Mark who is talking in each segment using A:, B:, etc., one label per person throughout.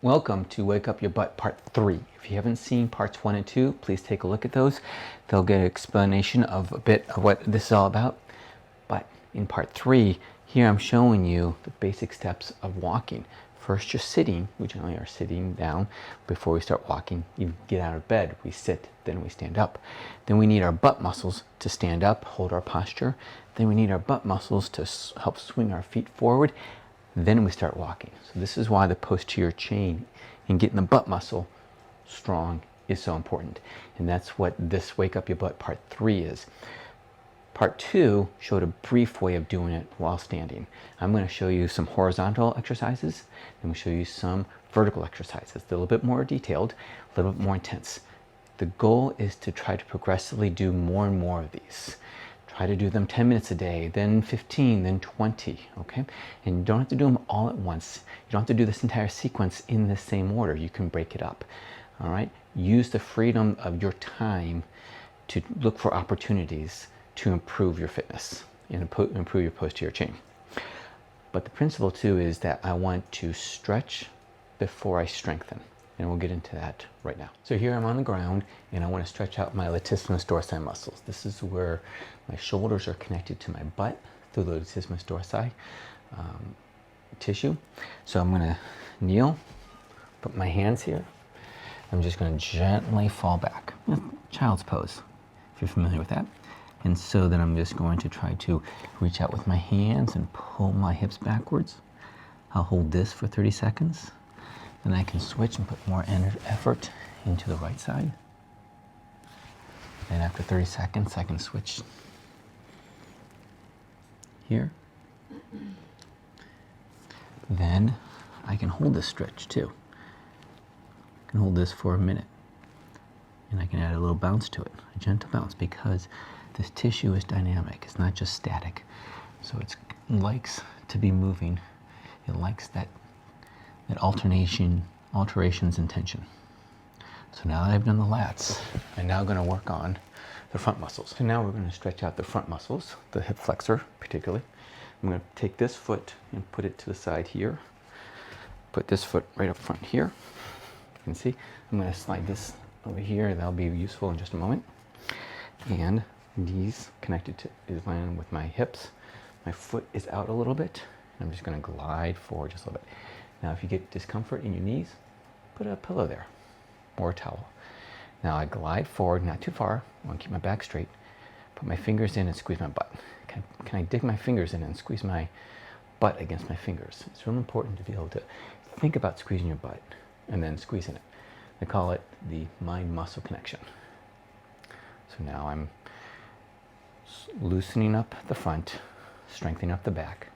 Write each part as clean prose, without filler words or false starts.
A: Welcome to Wake Up Your Butt Part 3. If you haven't seen Parts 1 and 2, please take a look at those. They'll get an explanation of a bit of what this is all about. But in Part 3, here I'm showing you the basic steps of walking. First, you're sitting. We generally are sitting down before we start walking. You get out of bed, we sit, then we stand up. Then we need our butt muscles to stand up, hold our posture. Then we need our butt muscles to help swing our feet forward. Then we start walking. So this is why the posterior chain and getting the butt muscle strong is so important. And that's what this Wake Up Your Butt Part 3 is. Part 2 showed a brief way of doing it while standing. I'm going to show you some horizontal exercises, and we'll show you some vertical exercises. They're a little bit more detailed, a little bit more intense. The goal is to try to progressively do more and more of these. Try to do them 10 minutes a day, then 15, then 20, okay? And you don't have to do them all at once. You don't have to do this entire sequence in the same order. You can break it up, all right? Use the freedom of your time to look for opportunities to improve your fitness and improve your posterior chain. But the principle too is that I want to stretch before I strengthen. And we'll get into that right now. So here I'm on the ground and I want to stretch out my latissimus dorsi muscles. This is where my shoulders are connected to my butt through the latissimus dorsi tissue. So I'm going to kneel, put my hands here. I'm just going to gently fall back. Child's pose, if you're familiar with that. And so then I'm just going to try to reach out with my hands and pull my hips backwards. I'll hold this for 30 seconds. Then I can switch and put more effort into the right side. Then after 30 seconds, I can switch here. Then I can hold this stretch too. I can hold this for a minute. And I can add a little bounce to it, a gentle bounce, because this tissue is dynamic. It's not just static. So it likes to be moving. It likes that alterations in tension. So now that I've done the lats, I'm now going to work on the front muscles. So now we're going to stretch out the front muscles, the hip flexor particularly. I'm going to take this foot and put it to the side here. Put this foot right up front here. You can see I'm going to slide this over here. That'll be useful in just a moment. And knees connected to is landing with my hips. My foot is out a little bit. I'm just going to glide forward just a little bit. Now, if you get discomfort in your knees, put a pillow there or a towel. Now I glide forward, not too far. I want to keep my back straight. Put my fingers in and squeeze my butt. Can I dig my fingers in and squeeze my butt against my fingers? It's really important to be able to think about squeezing your butt and then squeezing it. They call it the mind-muscle connection. So now I'm loosening up the front, strengthening up the back.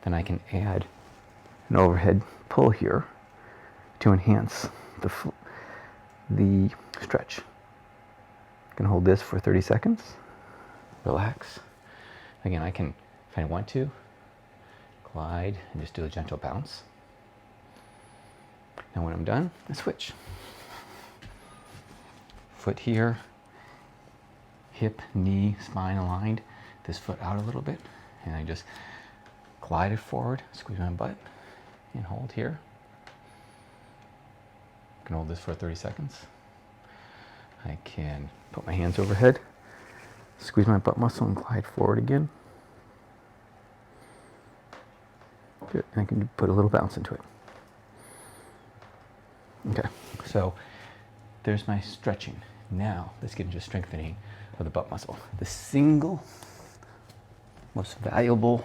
A: Then I can add an overhead pull here to enhance the stretch. I can hold this for 30 seconds, relax. Again, I can, if I want to, glide and just do a gentle bounce. Now when I'm done, I switch. Foot here, hip, knee, spine aligned, this foot out a little bit, and I just glide it forward, squeeze my butt, and hold here. I can hold this for 30 seconds. I can put my hands overhead, squeeze my butt muscle and glide forward again. Good. And I can put a little bounce into it. Okay, so there's my stretching. Now let's get into strengthening of the butt muscle. The single most valuable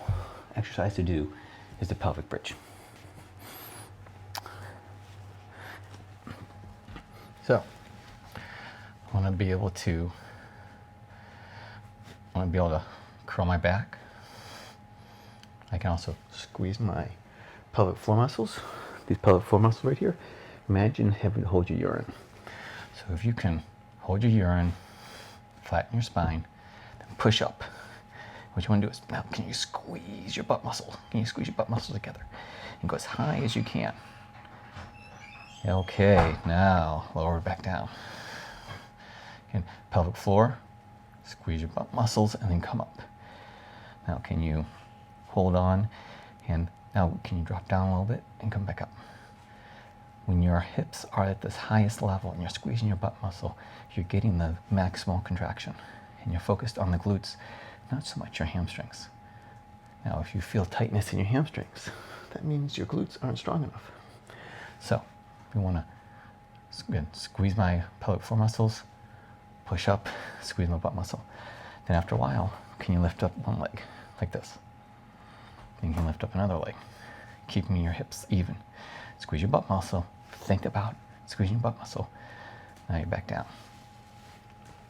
A: exercise to do is the pelvic bridge. So I want to be able to curl my back. I can also squeeze my pelvic floor muscles. These pelvic floor muscles right here. Imagine having to hold your urine. So if you can hold your urine, flatten your spine, then push up. What you want to do is, now can you squeeze your butt muscle? Can you squeeze your butt muscle together? And go as high as you can. Okay, now lower it back down. Again, pelvic floor, squeeze your butt muscles and then come up. Now can you hold on and now can you drop down a little bit and come back up? When your hips are at this highest level and you're squeezing your butt muscle, you're getting the maximal contraction. And you're focused on the glutes, not so much your hamstrings. Now, if you feel tightness in your hamstrings, that means your glutes aren't strong enough. So, we want to squeeze my pelvic floor muscles, push up, squeeze my butt muscle. Then after a while, can you lift up one leg like this? Then you can lift up another leg, keeping your hips even. Squeeze your butt muscle. Think about squeezing your butt muscle. Now you're back down.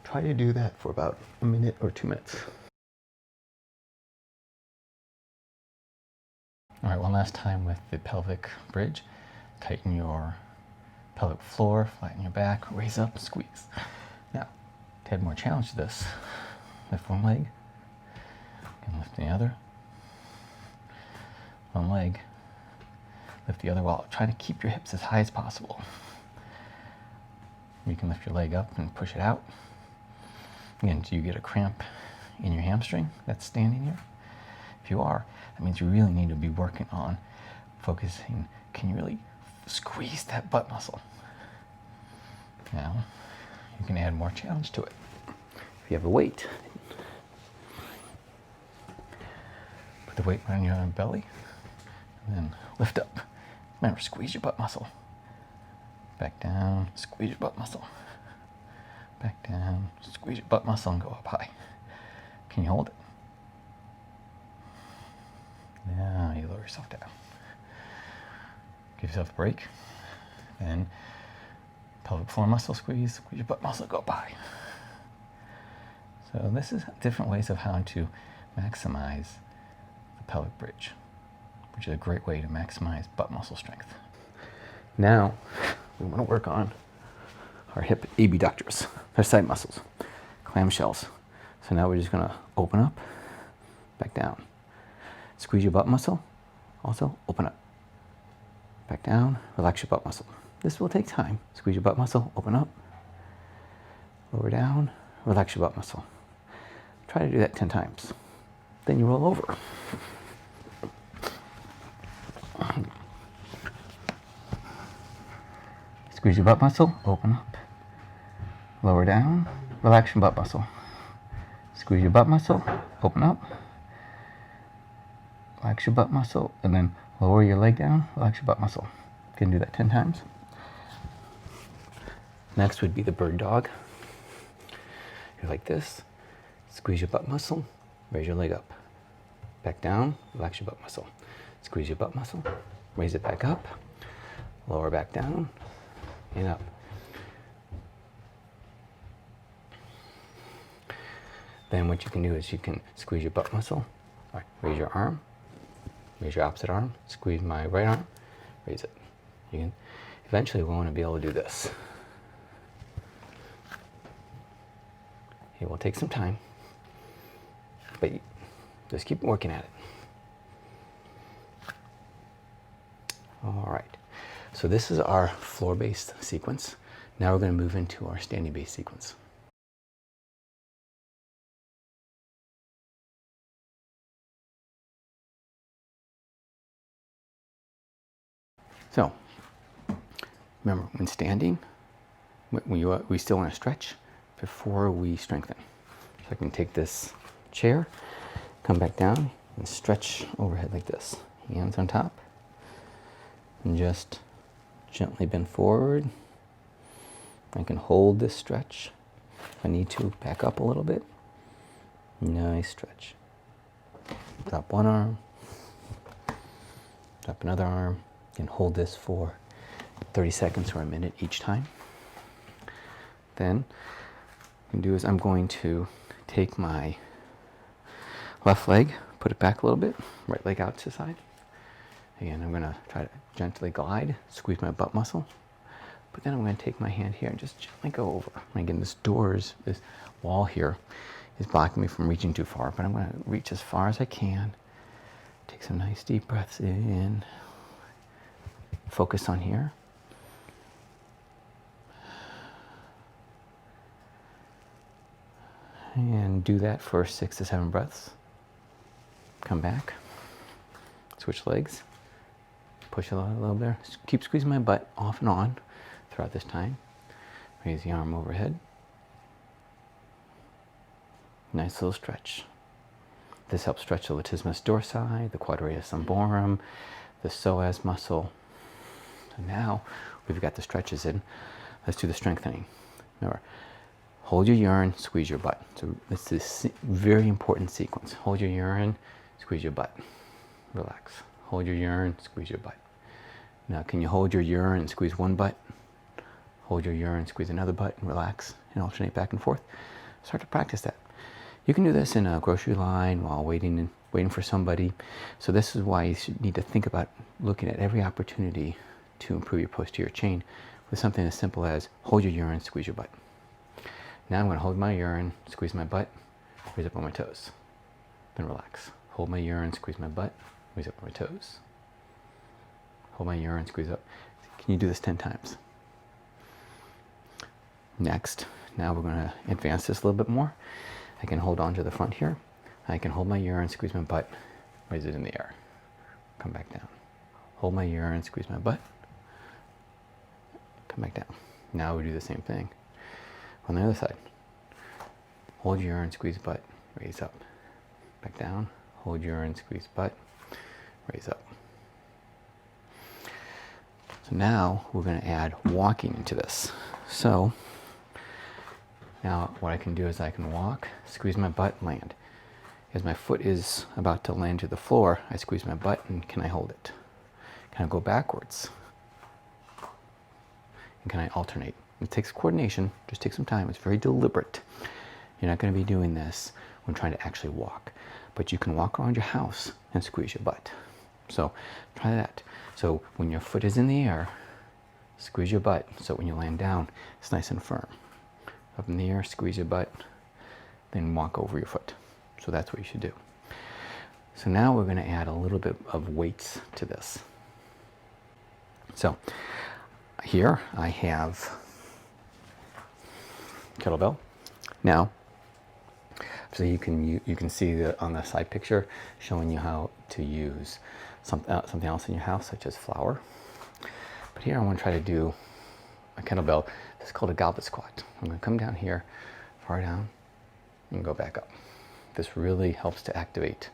A: Try to do that for about a minute or 2 minutes. All right, one last time with the pelvic bridge. Tighten your pelvic floor, flatten your back, raise up, squeeze. Now, to add more challenge to this, lift one leg, and lift the other. One leg, lift the other while trying to keep your hips as high as possible. You can lift your leg up and push it out. Again, do you get a cramp in your hamstring that's standing here? If you are, that means you really need to be working on focusing. Can you really squeeze that butt muscle? Now, you can add more challenge to it. If you have a weight, put the weight on your belly, and then lift up. Remember, squeeze your butt muscle. Back down, squeeze your butt muscle. Back down, squeeze your butt muscle and go up high. Can you hold it? Now you lower yourself down. Give yourself a break. Then pelvic floor muscle squeeze, squeeze your butt muscle, go up high. So this is different ways of how to maximize the pelvic bridge, which is a great way to maximize butt muscle strength. Now we want to work on our hip abductors, they're side muscles, clamshells. So now we're just going to open up, back down. Squeeze your butt muscle, also open up. Back down, relax your butt muscle. This will take time. Squeeze your butt muscle, open up, lower down, relax your butt muscle. Try to do that 10 times. Then you roll over. Squeeze your butt muscle, open up, lower down, relax your butt muscle. Squeeze your butt muscle, open up, relax your butt muscle, and then lower your leg down, relax your butt muscle. You can do that 10 times. Next would be the bird dog. You're like this, squeeze your butt muscle, raise your leg up. Back down, relax your butt muscle. Squeeze your butt muscle, raise it back up, lower back down, and up. Then what you can do is you can squeeze your butt muscle, raise your arm, raise your opposite arm, squeeze my right arm, raise it. You can eventually we want to be able to do this. It will take some time, but just keep working at it. All right, so this is our floor-based sequence. Now we're going to move into our standing-based sequence. So, remember, when standing, we still want to stretch before we strengthen. So I can take this chair, come back down, and stretch overhead like this. Hands on top, and just gently bend forward. I can hold this stretch. If I need to, back up a little bit. Nice stretch. Drop one arm, drop another arm, and hold this for 30 seconds or a minute each time. Then what I'm going to do is I'm going to take my left leg, put it back a little bit, right leg out to the side. Again, I'm going to try to gently glide, squeeze my butt muscle. But then I'm going to take my hand here and just gently go over. And again, this wall here is blocking me from reaching too far, but I'm going to reach as far as I can. Take some nice deep breaths in. Focus on here. And do that for 6 to 7 breaths. Come back. Switch legs. push a little there. Keep squeezing my butt off and on throughout this time. Raise the arm overhead. Nice little stretch. This helps stretch the latissimus dorsi, the quadratus lumborum, the psoas muscle. So now we've got the stretches in. Let's do the strengthening. Remember, hold your urine, squeeze your butt. So this is very important sequence. Hold your urine, squeeze your butt. Relax. Hold your urine, squeeze your butt. Now, can you hold your urine and squeeze one butt? Hold your urine, squeeze another butt, and relax, and alternate back and forth. Start to practice that. You can do this in a grocery line while waiting for somebody. So this is why you should need to think about looking at every opportunity to improve your posterior chain with something as simple as hold your urine, squeeze your butt. Now I'm going to hold my urine, squeeze my butt, raise up on my toes. Then relax. Hold my urine, squeeze my butt, raise up on my toes. Hold my urine, squeeze up. Can you do this 10 times? Next, now we're going to advance this a little bit more. I can hold on to the front here. I can hold my urine, squeeze my butt, raise it in the air. Come back down. Hold my urine, squeeze my butt, come back down. Now we do the same thing on the other side. Hold your urine, squeeze butt, raise up. Back down. Hold your urine, squeeze butt, raise up. So now we're going to add walking into this. So now what I can do is I can walk, squeeze my butt, land. As my foot is about to land to the floor, I squeeze my butt and can I hold it? Can I go backwards? And can I alternate? It takes coordination, just take some time. It's very deliberate. You're not going to be doing this when trying to actually walk, but you can walk around your house and squeeze your butt. So try that. So when your foot is in the air, squeeze your butt. So when you land down, it's nice and firm. Up in the air, squeeze your butt, then walk over your foot. So that's what you should do. So now we're going to add a little bit of weights to this. So here I have kettlebell. Now, so you can see on the side picture showing you how to use something else in your house, such as flour. But here I want to try to do a kettlebell. This is called a goblet squat. I'm going to come down here, far down, and go back up. This really helps to activate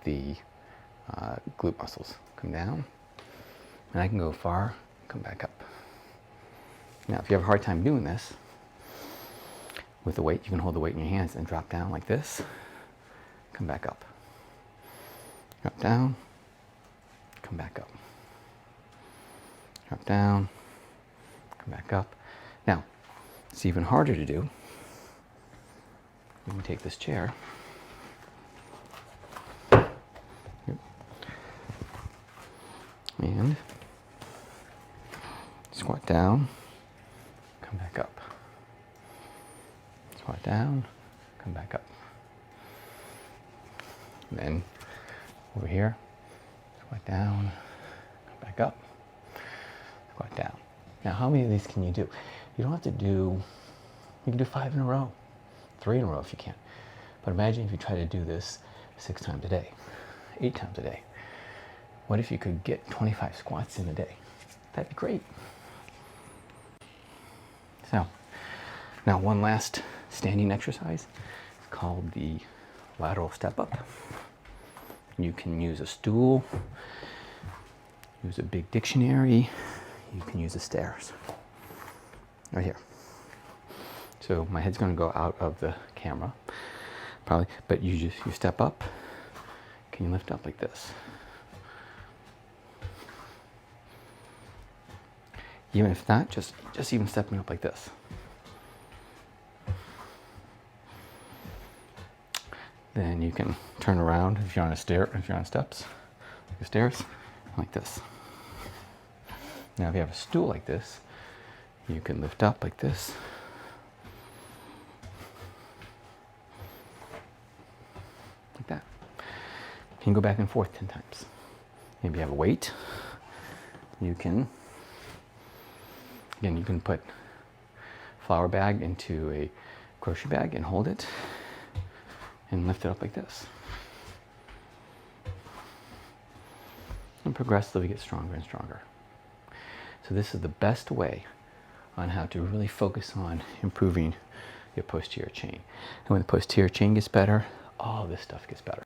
A: the glute muscles. Come down, and I can go far, come back up. Now, if you have a hard time doing this with the weight, you can hold the weight in your hands and drop down like this. Come back up. Drop down, come back up. Drop down, come back up. Now, it's even harder to do. You can take this chair. And squat down, come back up. Squat down, come back up. And then over here, squat down, come back up, squat down. Now, how many of these can you do? You don't have to do, you can do 5 in a row, 3 in a row if you can. But imagine if you try to do this 6 times a day, 8 times a day. What if you could get 25 squats in a day? That'd be great. So, now one last standing exercise. It's called the lateral step up. You can use a stool, use a big dictionary, you can use the stairs. Right here. So my head's going to go out of the camera, probably, but you step up. Can you lift up like this? Even if not, just even stepping up like this. Then you can turn around if you're on if you're on steps, the stairs, like this. Now if you have a stool like this, you can lift up like this. Like that. You can go back and forth 10 times. Maybe you have a weight. You can put flour bag into a grocery bag and hold it and lift it up like this. and progressively get stronger and stronger. So this is the best way on how to really focus on improving your posterior chain. And when the posterior chain gets better, all this stuff gets better.